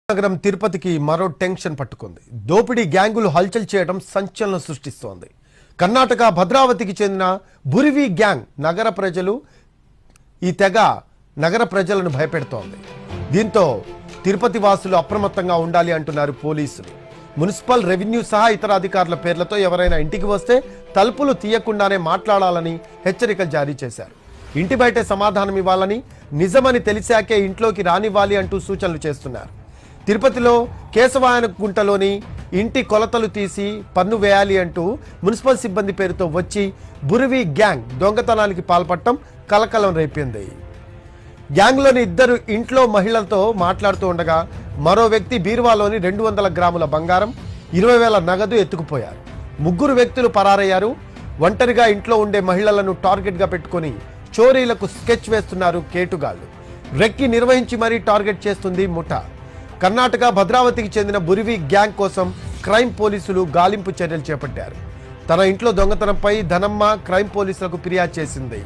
నగరం తిరుపతికి మరో టెన్షన్ పట్టుకుంది. దోపిడీ గ్యాంగులు హల్చల్ చేయడం సంచలనం సృష్టిస్తోంది. కర్ణాటక భద్రావతికి చెందిన బురివి గ్యాంగ్ నగర ప్రజలను భయపెడుతోంది. దీంతో తిరుపతి వాసులు అప్రమత్తంగా ఉండాలి అంటున్నారు పోలీసులు. మున్సిపల్, రెవెన్యూ సహా ఇతర అధికారుల పేర్లతో ఎవరైనా ఇంటికి వస్తే తలుపులు తీయకుండానే మాట్లాడాలని హెచ్చరికలు జారీ చేశారు. ఇంటి బయటే సమాధానం ఇవ్వాలని, నిజమని తెలిసాకే ఇంట్లోకి రానివ్వాలి అంటూ సూచనలు చేస్తున్నారు. తిరుపతిలో కేశవాయనగుంటలోని ఇంటి కొలతలు తీసి పన్ను వేయాలి అంటూ మున్సిపల్ సిబ్బంది పేరుతో వచ్చి బురివి గ్యాంగ్ దొంగతనానికి పాల్పడటం కలకలం రేపింది. గ్యాంగ్లోని ఇద్దరు ఇంట్లో మహిళలతో మాట్లాడుతూ ఉండగా మరో వ్యక్తి బీరువాలోని 200 గ్రాముల బంగారం, 20,000 నగదు ఎత్తుకుపోయారు. ముగ్గురు వ్యక్తులు పరారయ్యారు. ఒంటరిగా ఇంట్లో ఉండే మహిళలను టార్గెట్గా పెట్టుకుని చోరీలకు స్కెచ్ వేస్తున్నారు కేటుగాళ్లు. రెక్కి నిర్వహించి మరీ టార్గెట్ చేస్తుంది ముఠా. కర్ణాటక భద్రావతికి చెందిన బురివి గ్యాంగ్ కోసం క్రైమ్ పోలీసులు గాలింపు చర్యలు చేపట్టారు. తన ఇంట్లో దొంగతనంపై ధనమ్మ క్రైమ్ పోలీసులకు ఫిర్యాదు చేసింది.